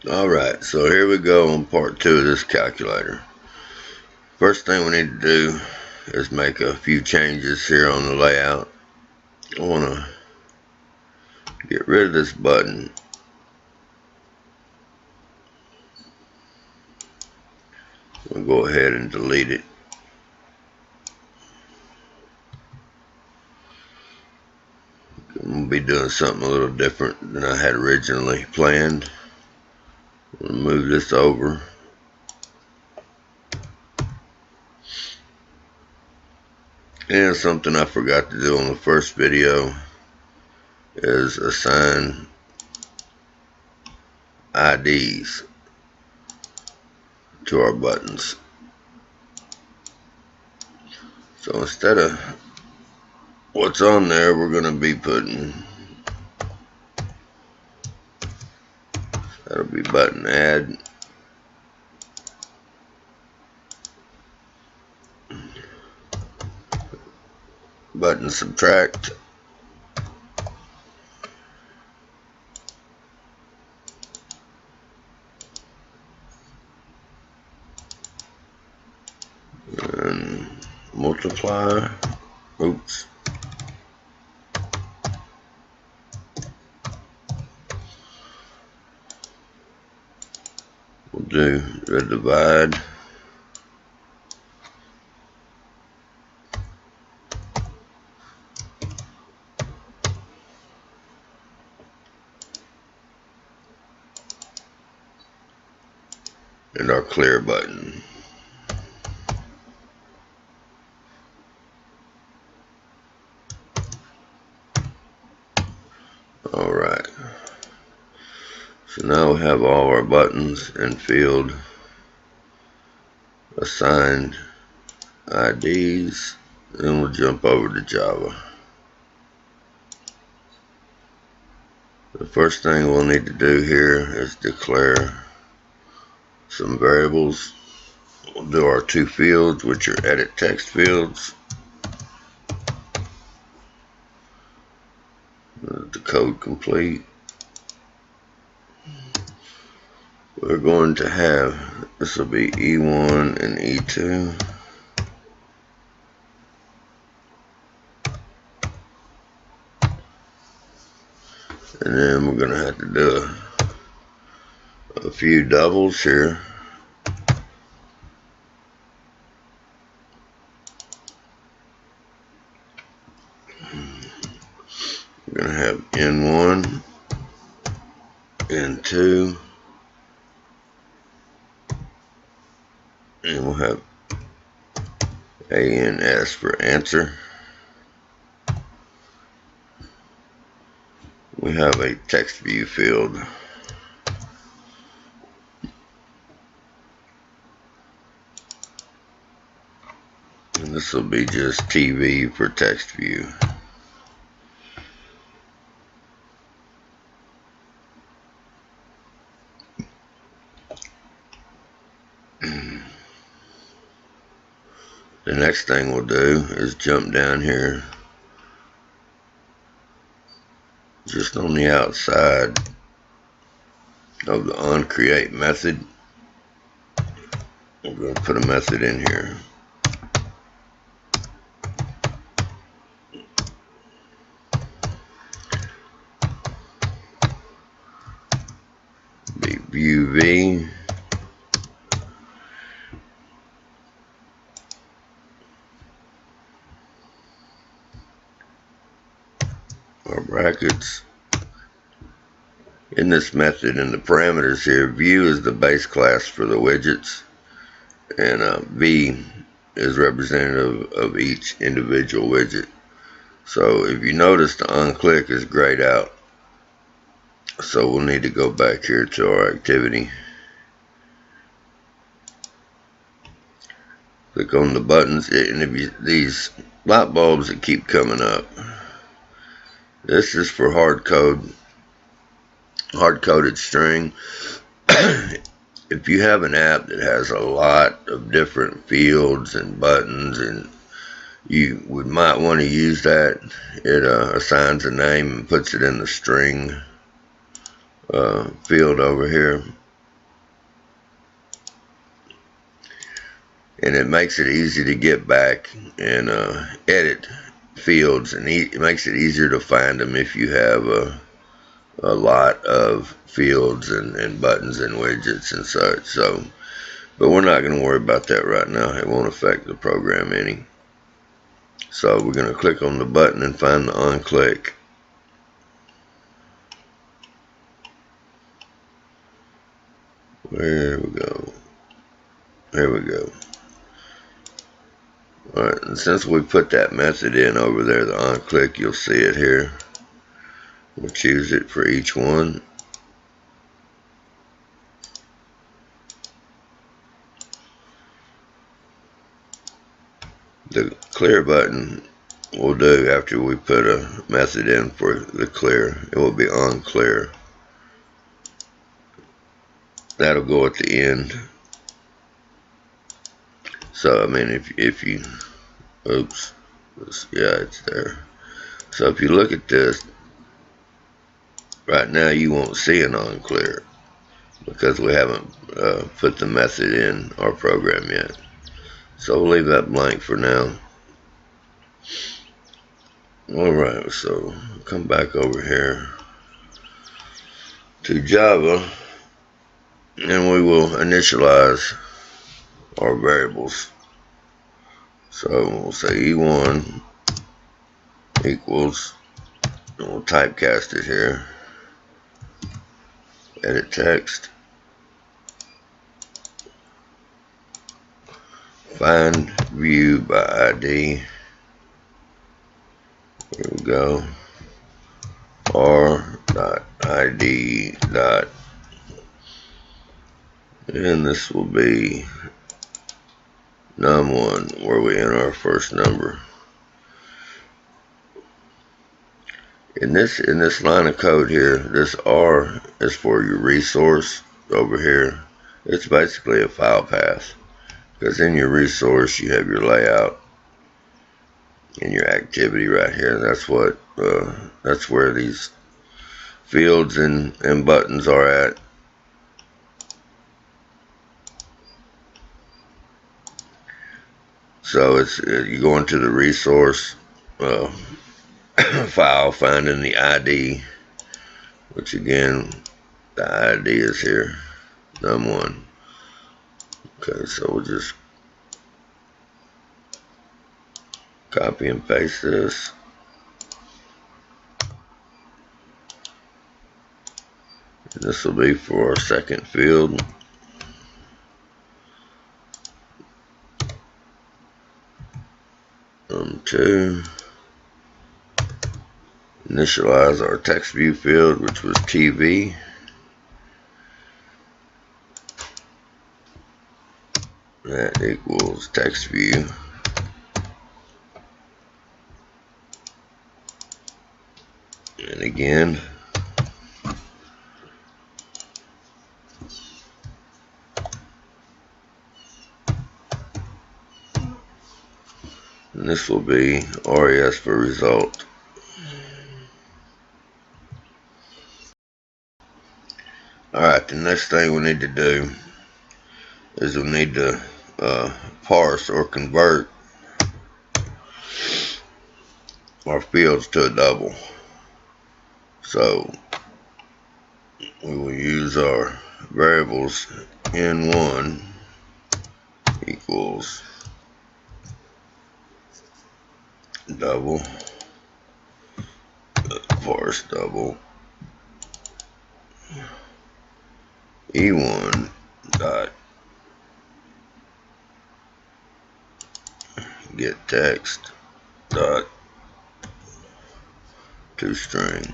Alright, so here we go on part 2 of this calculator. First thing we need to do is make a few changes here on the layout. I want to get rid of this button. We'll go ahead and delete it. I'm going to be doing something a little different than I had originally planned. I'm going to move this over. And something I forgot to do on the first video is assign IDs to our buttons. So instead of what's on there, we're going to be putting, that'll be button add, button subtract, and multiply. Oops. We'll do the divide. And our clear button. Alright. So now we have all our buttons and field assigned IDs. Then we'll jump over to Java. The first thing we'll need to do here is declare some variables. We'll do our two fields, which are edit text fields. The code complete. We're going to have, this will be E1 and E2. And then we're going to have to do a few doubles here. We're going to have N1, N2, and we'll have ANS for answer. We have a text view field. And this will be just TV for text view. The next thing we'll do is jump down here just on the outside of the onCreate method. We're going to put a method in here. Be view v. Our brackets. In this method, in the parameters here, view is the base class for the widgets, and v is representative of each individual widget. So if you notice, the onClick is grayed out. So we'll need to go back here to our activity. Click on the buttons, and if you, these light bulbs that keep coming up, this is for hard-coded string. If you have an app that has a lot of different fields and buttons, and you might want to use that, it assigns a name and puts it in the string field over here. and it makes it easy to get back and edit fields, and it makes it easier to find them if you have a lot of fields and buttons and widgets and such. So, but we're not going to worry about that right now. It won't affect the program any. So we're going to click on the button and find the on click. There we go. There we go. Alright, and since we put that method in over there, the on click, you'll see it here. We'll choose it for each one. The clear button will do after we put a method in for the clear. It will be on clear. That'll go at the end. So I mean, if you, oops, yeah, it's there. So if you look at this, right now you won't see an on clear because we haven't put the method in our program yet. So we'll leave that blank for now. Alright, so come back over here to Java, and we will initialize our variables. So we'll say E1 equals, and we'll typecast it here, edit text, find view by ID, here we go, r.id dot, and this will be num1, where we enter our first number. In this line of code here, this R is for your resource over here. It's basically a file path, because in your resource you have your layout and your activity right here. That's where these fields and buttons are at. So you go into the resource file, finding the ID, which again, the ID is here, num1. Okay, so we'll just copy and paste this. And this will be for our second field. Num2. Initialize our text view field, which was TV. That equals text view. And again, and this will be RES for result. Alright, the next thing we need to do is we need to parse or convert our fields to a double. So we will use our variables n1 equals double, parse double, e1 dot get text dot toString.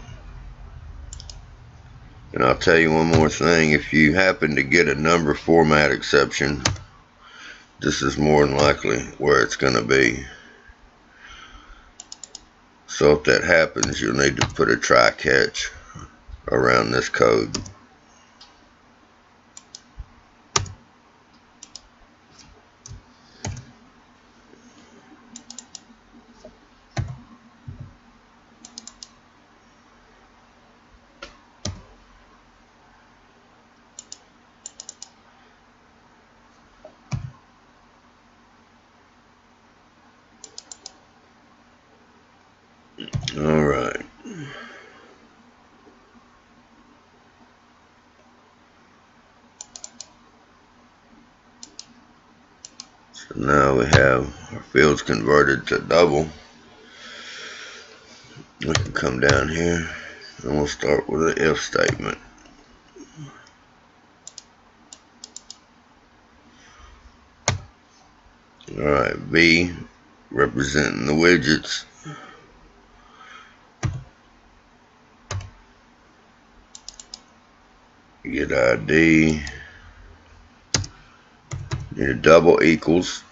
And I'll tell you one more thing, if you happen to get a number format exception, this is more than likely where it's going to be. So if that happens, you'll need to put a try catch around this code. Alright. So now we have our fields converted to double. We can come down here and we'll start with an if statement. Alright, V representing the widgets. Get ID. Need a double equals.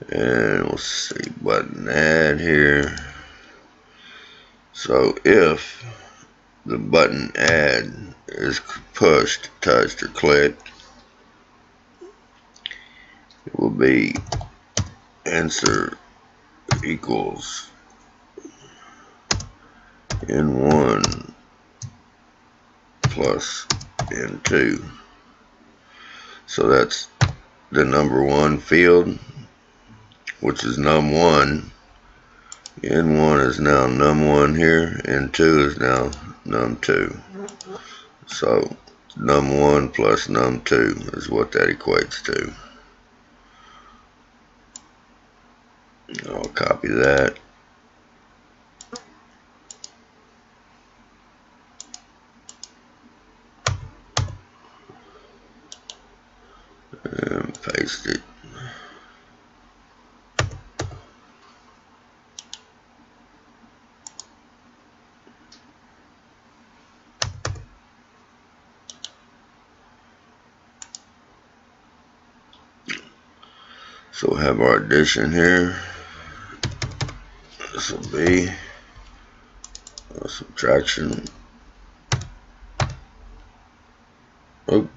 And we'll see button add here. So if the button add is pushed, touched, or clicked, it will be answer equals N1 plus N2. So that's the number one field, which is num1. N1 is now num1 here, N2 is now num2. So num1 plus num2 is what that equates to. I'll copy that. And paste it. So we'll have our addition here. This will be a subtraction. Oh.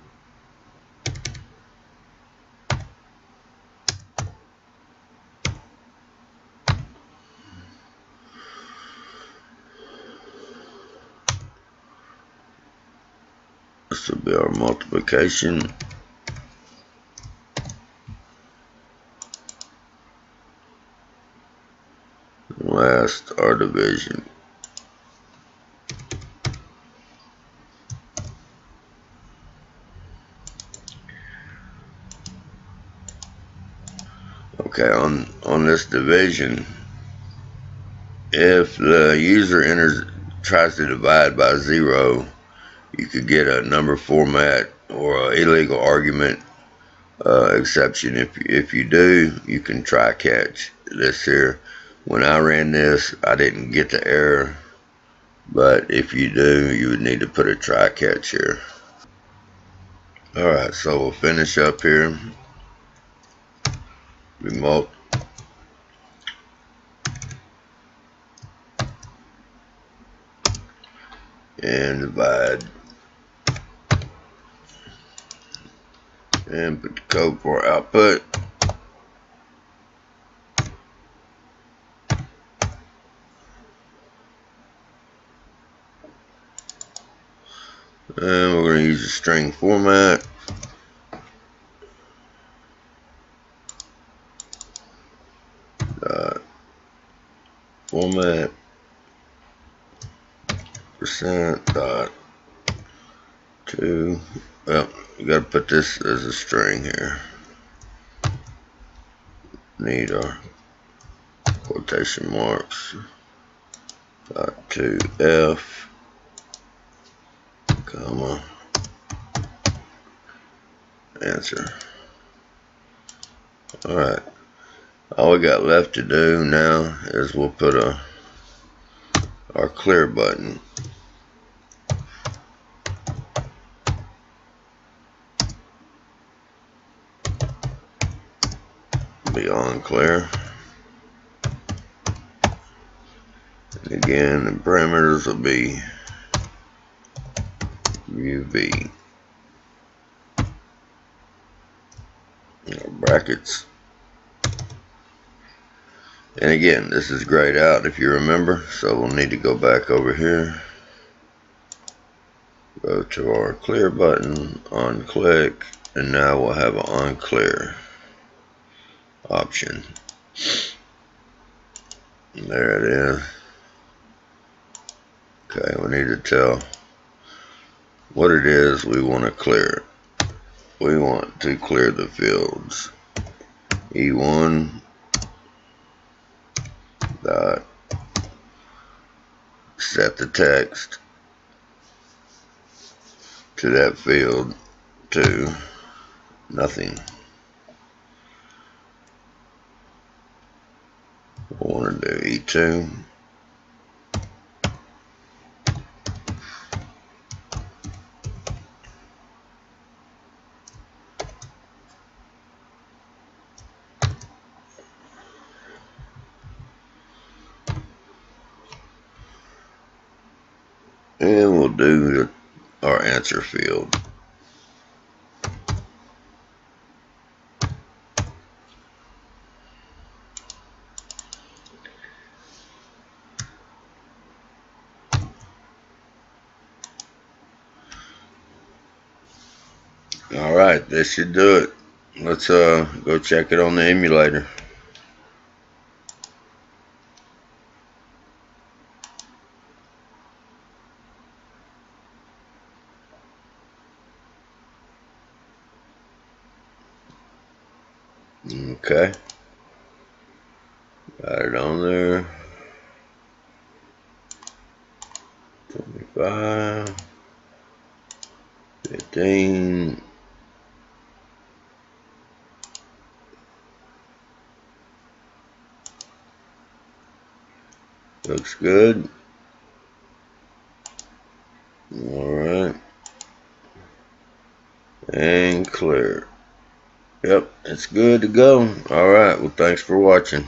This will be our multiplication. And last, our division. Okay, on this division, if the user tries to divide by 0, you could get a number format or an illegal argument exception. If you do, you can try catch this here. When I ran this, I didn't get the error, but if you do, you would need to put a try catch here. Alright, so we'll finish up here. Remote. And divide. And put the code for output. And we're going to use a string format. Format %.to. Well, you got to put this as a string here. Need our quotation marks. .to f, comma, answer. Alright, all we got left to do now is we'll put our clear button. Be on clear. And again, the parameters will be UV. Brackets. And again, this is grayed out if you remember, so we'll need to go back over here. Go to our clear button, on click, And now we'll have an unclear option. And there it is. Okay, we need to tell what it is we want to clear. We want to clear the fields. E1 dot set the text to that field to nothing. I want to do E2. And we'll do our answer field. Alright, this should do it. Let's go check it on the emulator. Okay, got it on there. 25, 15. Looks good. Alright. And clear. Yep, it's good to go. Alright, well, thanks for watching.